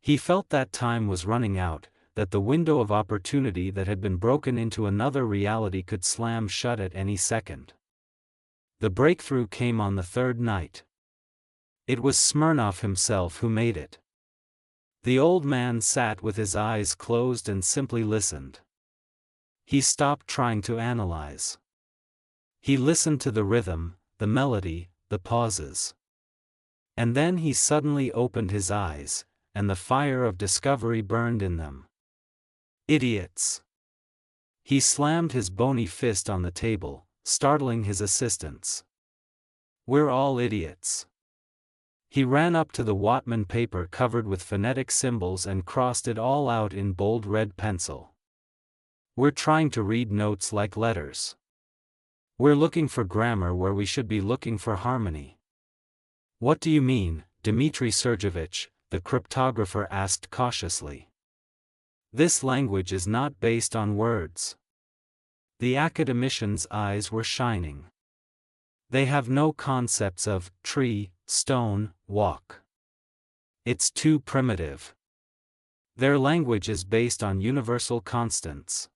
He felt that time was running out, that the window of opportunity that had been broken into another reality could slam shut at any second. The breakthrough came on the 3rd night. It was Smirnov himself who made it. The old man sat with his eyes closed and simply listened. He stopped trying to analyze. He listened to the rhythm, the melody, the pauses. And then he suddenly opened his eyes, and the fire of discovery burned in them. "Idiots!" He slammed his bony fist on the table, startling his assistants. "We're all idiots." He ran up to the Wattman paper covered with phonetic symbols and crossed it all out in bold red pencil. "We're trying to read notes like letters. We're looking for grammar where we should be looking for harmony." "What do you mean, Dmitry Sergeyevich?" the cryptographer asked cautiously. "This language is not based on words." The academician's eyes were shining. "They have no concepts of tree, stone, walk. It's too primitive. Their language is based on universal constants,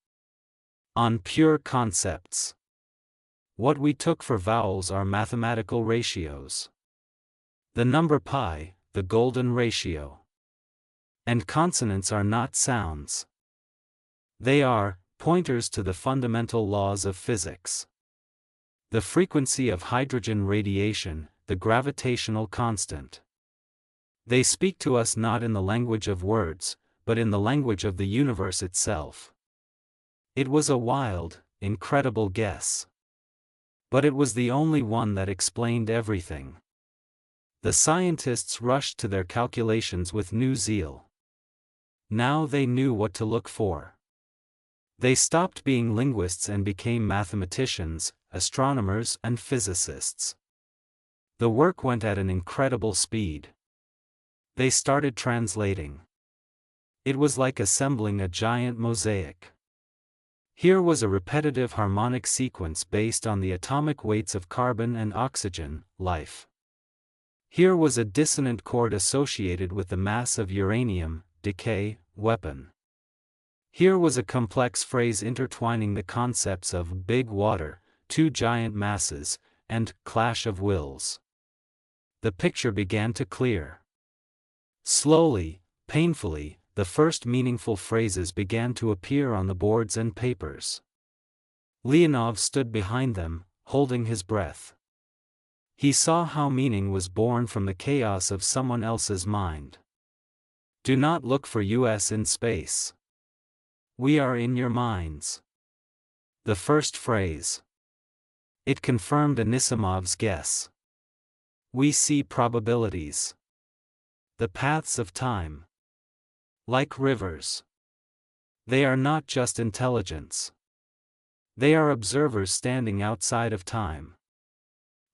on pure concepts. What we took for vowels are mathematical ratios. The number pi, the golden ratio. And consonants are not sounds. They are pointers to the fundamental laws of physics. The frequency of hydrogen radiation, the gravitational constant. They speak to us not in the language of words, but in the language of the universe itself. It was a wild, incredible guess. But it was the only one that explained everything. The scientists rushed to their calculations with new zeal. Now they knew what to look for. They stopped being linguists and became mathematicians, astronomers, and physicists. The work went at an incredible speed. They started translating. It was like assembling a giant mosaic. Here was a repetitive harmonic sequence based on the atomic weights of carbon and oxygen, life. Here was a dissonant chord associated with the mass of uranium, decay, weapon. Here was a complex phrase intertwining the concepts of big water, two giant masses, and clash of wills. The picture began to clear. Slowly, painfully, the first meaningful phrases began to appear on the boards and papers. Leonov stood behind them, holding his breath. He saw how meaning was born from the chaos of someone else's mind. Do not look for us in space. We are in your minds. The first phrase. It confirmed Anisimov's guess. We see probabilities. The paths of time. Like rivers. They are not just intelligence. They are observers standing outside of time.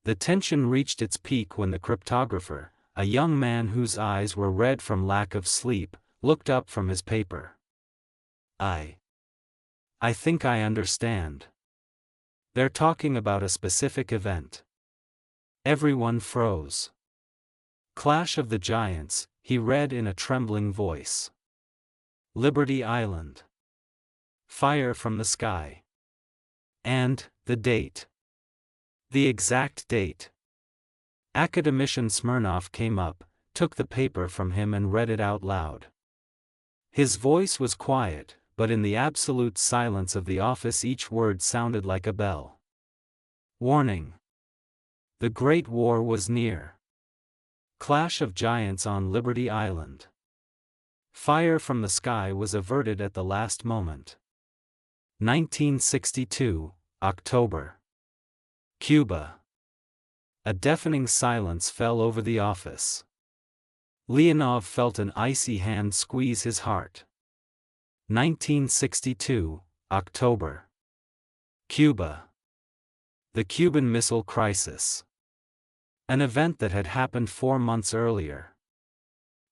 The tension reached its peak when the cryptographer, a young man whose eyes were red from lack of sleep, looked up from his paper. I think I understand. They're talking about a specific event. Everyone froze. Clash of the Giants, he read in a trembling voice. Liberty Island. Fire from the sky. And, the date. The exact date. Academician Smirnov came up, took the paper from him and read it out loud. His voice was quiet, but in the absolute silence of the office each word sounded like a bell. Warning. The Great War was near. Clash of Giants on Liberty Island. Fire from the sky was averted at the last moment. 1962, October. Cuba. A deafening silence fell over the office. Leonov felt an icy hand squeeze his heart. 1962, October. Cuba. The Cuban Missile Crisis. An event that had happened 4 months earlier.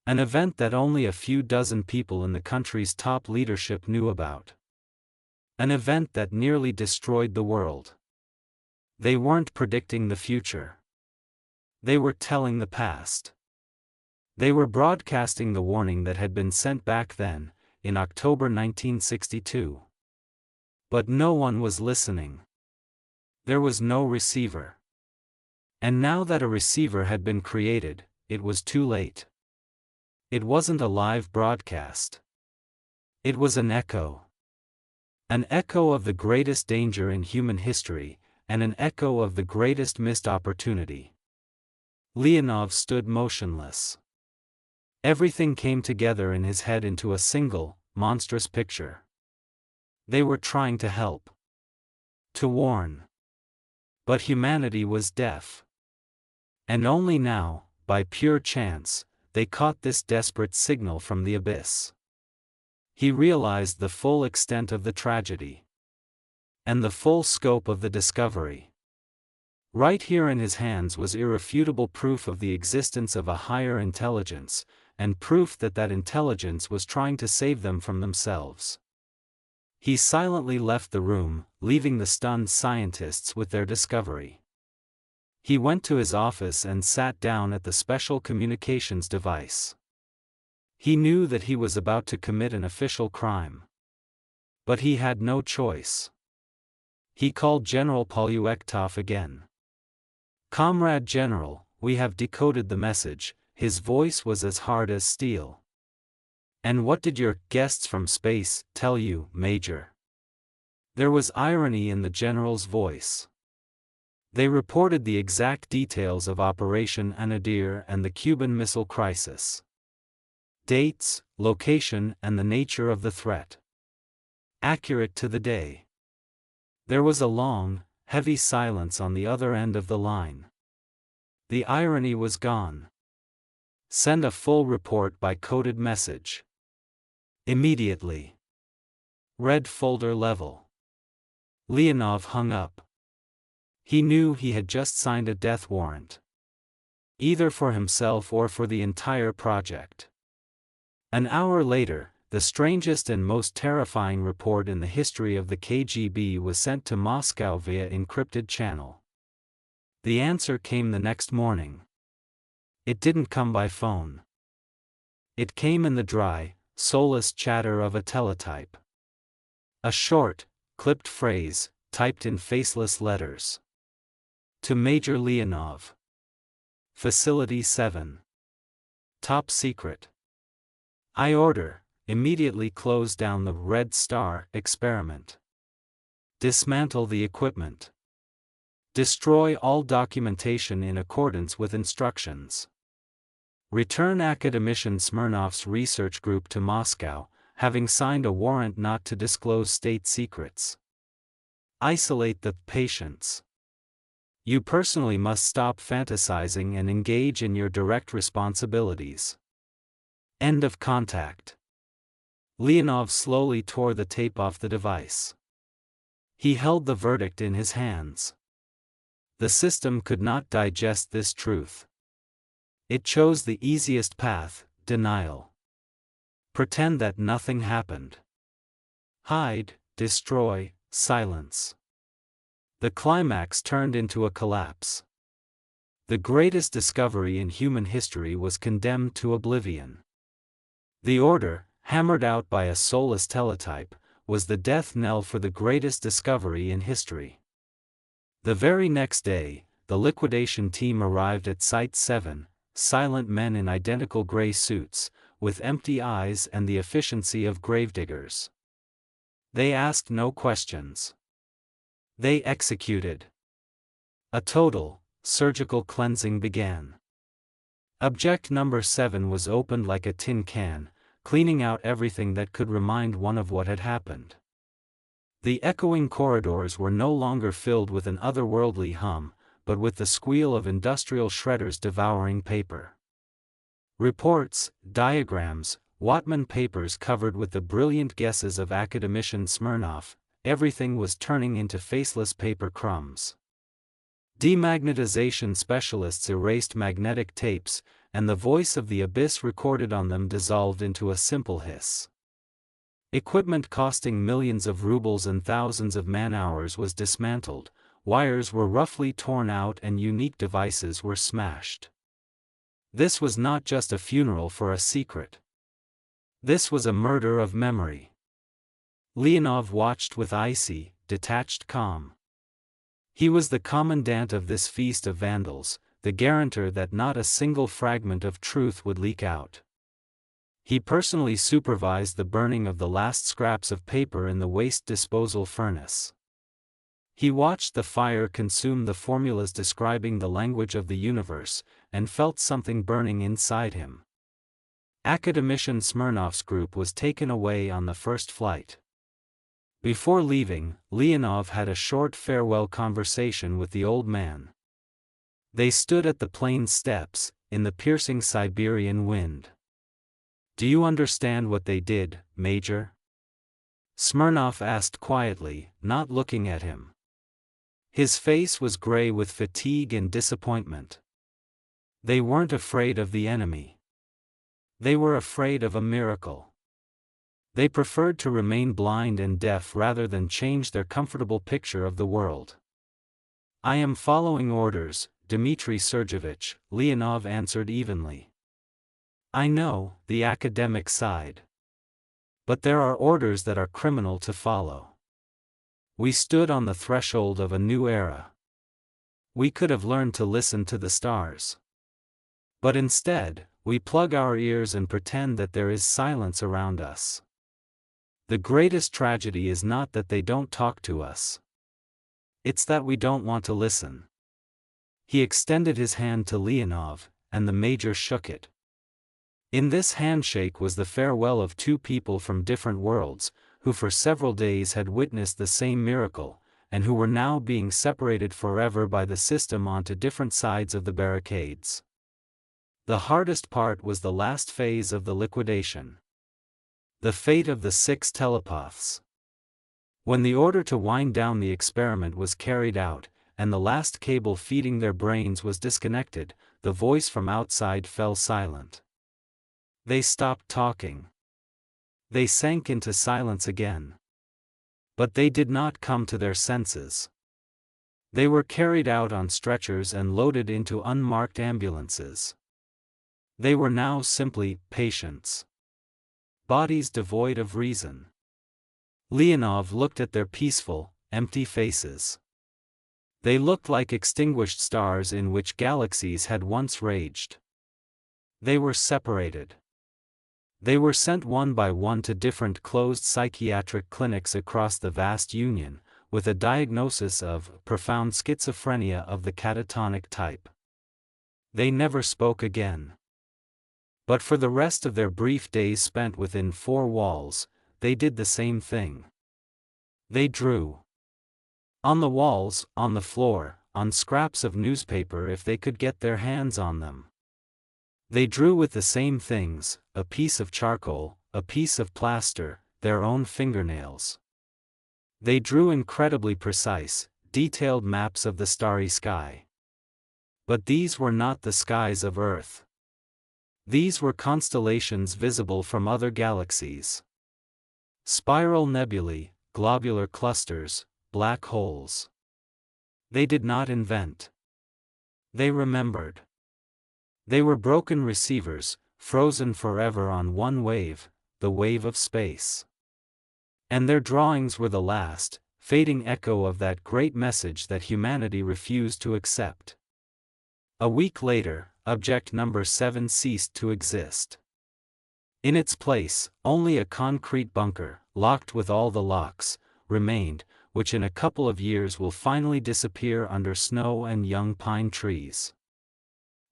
An event that only a few dozen people in the country's top leadership knew about. An event that nearly destroyed the world. They weren't predicting the future. They were telling the past. They were broadcasting the warning that had been sent back then, in October 1962. But no one was listening. There was no receiver. And now that a receiver had been created, it was too late. It wasn't a live broadcast. It was an echo. An echo of the greatest danger in human history, and an echo of the greatest missed opportunity. Leonov stood motionless. Everything came together in his head into a single, monstrous picture. They were trying to help. To warn. But humanity was deaf. And only now, by pure chance, they caught this desperate signal from the abyss. He realized the full extent of the tragedy. And the full scope of the discovery. Right here in his hands was irrefutable proof of the existence of a higher intelligence, and proof that that intelligence was trying to save them from themselves. He silently left the room, leaving the stunned scientists with their discovery. He went to his office and sat down at the special communications device. He knew that he was about to commit an official crime. But he had no choice. He called General Polyektov again. "Comrade General, we have decoded the message." His voice was as hard as steel. "And what did your guests from space tell you, Major?" There was irony in the general's voice. "They reported the exact details of Operation Anadir and the Cuban Missile Crisis. Dates, location, and the nature of the threat. Accurate to the day." There was a long, heavy silence on the other end of the line. The irony was gone. "Send a full report by coded message. Immediately. Red folder level." Leonov hung up. He knew he had just signed a death warrant. Either for himself or for the entire project. An hour later, the strangest and most terrifying report in the history of the KGB was sent to Moscow via encrypted channel. The answer came the next morning. It didn't come by phone. It came in the dry, soulless chatter of a teletype. A short, clipped phrase, typed in faceless letters. To Major Leonov. Facility 7. Top secret. I order, immediately close down the Red Star experiment. Dismantle the equipment. Destroy all documentation in accordance with instructions. Return academician Smirnov's research group to Moscow, having signed a warrant not to disclose state secrets. Isolate the patients. You personally must stop fantasizing and engage in your direct responsibilities. End of contact. Leonov slowly tore the tape off the device. He held the verdict in his hands. The system could not digest this truth. It chose the easiest path, denial. Pretend that nothing happened. Hide, destroy, silence. The climax turned into a collapse. The greatest discovery in human history was condemned to oblivion. The order, hammered out by a soulless teletype, was the death knell for the greatest discovery in history. The very next day, the liquidation team arrived at Site 7, silent men in identical gray suits, with empty eyes and the efficiency of gravediggers. They asked no questions. They executed. A total, surgical cleansing began. Object number 7 was opened like a tin can, cleaning out everything that could remind one of what had happened. The echoing corridors were no longer filled with an otherworldly hum, but with the squeal of industrial shredders devouring paper. Reports, diagrams, Wattman papers covered with the brilliant guesses of academician Smirnov, everything was turning into faceless paper crumbs. Demagnetization specialists erased magnetic tapes, and the voice of the abyss recorded on them dissolved into a simple hiss. Equipment costing millions of rubles and thousands of man-hours was dismantled, wires were roughly torn out and unique devices were smashed. This was not just a funeral for a secret. This was a murder of memory. Leonov watched with icy, detached calm. He was the commandant of this feast of vandals, the guarantor that not a single fragment of truth would leak out. He personally supervised the burning of the last scraps of paper in the waste disposal furnace. He watched the fire consume the formulas describing the language of the universe, and felt something burning inside him. Academician Smirnov's group was taken away on the first flight. Before leaving, Leonov had a short farewell conversation with the old man. They stood at the plane steps, in the piercing Siberian wind. "Do you understand what they did, Major?" Smirnov asked quietly, not looking at him. His face was gray with fatigue and disappointment. They weren't afraid of the enemy. They were afraid of a miracle. They preferred to remain blind and deaf rather than change their comfortable picture of the world. "I am following orders, Dmitry Sergeyevich," Leonov answered evenly. I know, the academic sighed. But there are orders that are criminal to follow. We stood on the threshold of a new era. We could have learned to listen to the stars. But instead, we plug our ears and pretend that there is silence around us. The greatest tragedy is not that they don't talk to us. It's that we don't want to listen. He extended his hand to Leonov, and the major shook it. In this handshake was the farewell of two people from different worlds, who for several days had witnessed the same miracle, and who were now being separated forever by the system onto different sides of the barricades. The hardest part was the last phase of the liquidation. The fate of the 6 telepaths. When the order to wind down the experiment was carried out, and the last cable feeding their brains was disconnected, the voice from outside fell silent. They stopped talking. They sank into silence again. But they did not come to their senses. They were carried out on stretchers and loaded into unmarked ambulances. They were now simply patients. Bodies devoid of reason. Leonov looked at their peaceful, empty faces. They looked like extinguished stars in which galaxies had once raged. They were separated. They were sent one by one to different closed psychiatric clinics across the vast Union, with a diagnosis of profound schizophrenia of the catatonic type. They never spoke again. But for the rest of their brief days spent within 4 walls, they did the same thing. They drew. On the walls, on the floor, on scraps of newspaper if they could get their hands on them. They drew with the same things, a piece of charcoal, a piece of plaster, their own fingernails. They drew incredibly precise, detailed maps of the starry sky. But these were not the skies of Earth. These were constellations visible from other galaxies. Spiral nebulae, globular clusters, black holes. They did not invent. They remembered. They were broken receivers, frozen forever on one wave, the wave of space. And their drawings were the last, fading echo of that great message that humanity refused to accept. A week later, object number 7 ceased to exist. In its place, only a concrete bunker, locked with all the locks, remained, which in a couple of years will finally disappear under snow and young pine trees.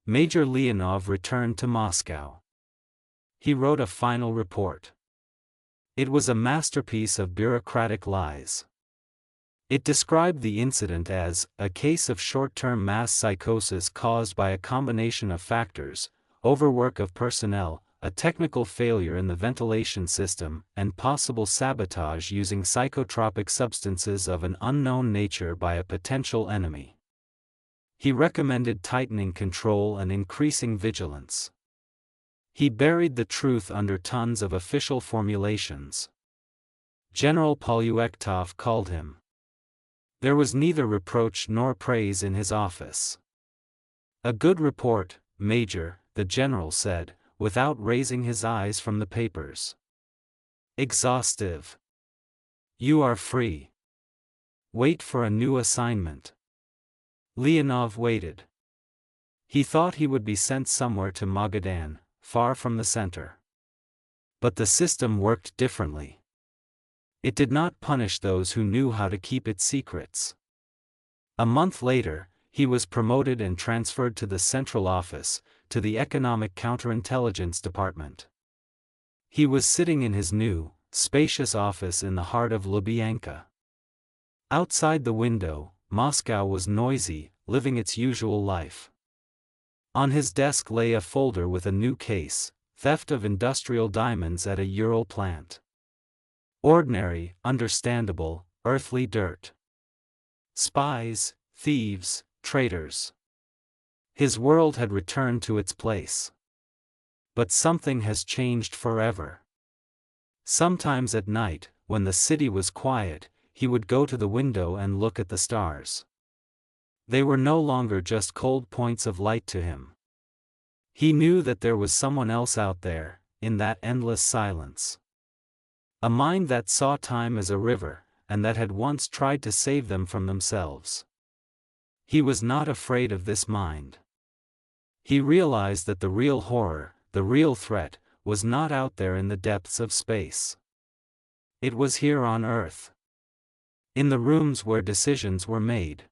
Major Leonov returned to Moscow. He wrote a final report. It was a masterpiece of bureaucratic lies. It described the incident as a case of short-term mass psychosis caused by a combination of factors: overwork of personnel, a technical failure in the ventilation system, and possible sabotage using psychotropic substances of an unknown nature by a potential enemy. He recommended tightening control and increasing vigilance. He buried the truth under tons of official formulations. General Polyuektov called him. There was neither reproach nor praise in his office. "A good report, Major," the general said, without raising his eyes from the papers. "Exhaustive. You are free. Wait for a new assignment." Leonov waited. He thought he would be sent somewhere to Magadan, far from the center. But the system worked differently. It did not punish those who knew how to keep its secrets. A month later, he was promoted and transferred to the central office, to the Economic Counterintelligence Department. He was sitting in his new, spacious office in the heart of Lubyanka. Outside the window, Moscow was noisy, living its usual life. On his desk lay a folder with a new case: theft of industrial diamonds at a Ural plant. Ordinary, understandable, earthly dirt. Spies, thieves, traitors. His world had returned to its place. But something has changed forever. Sometimes at night, when the city was quiet, he would go to the window and look at the stars. They were no longer just cold points of light to him. He knew that there was someone else out there, in that endless silence. A mind that saw time as a river, and that had once tried to save them from themselves. He was not afraid of this mind. He realized that the real horror, the real threat, was not out there in the depths of space. It was here on Earth. In the rooms where decisions were made.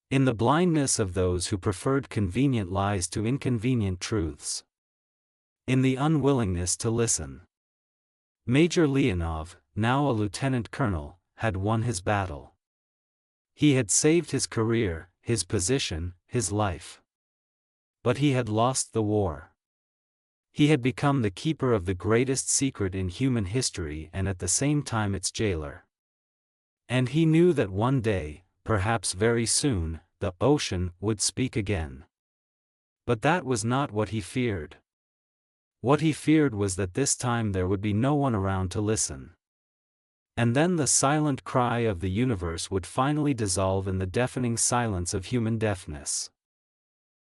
In the blindness of those who preferred convenient lies to inconvenient truths. In the unwillingness to listen. Major Leonov, now a lieutenant colonel, had won his battle. He had saved his career, his position, his life. But he had lost the war. He had become the keeper of the greatest secret in human history and at the same time its jailer. And he knew that one day, perhaps very soon, the ocean would speak again. But that was not what he feared. What he feared was that this time there would be no one around to listen. And then the silent cry of the universe would finally dissolve in the deafening silence of human deafness.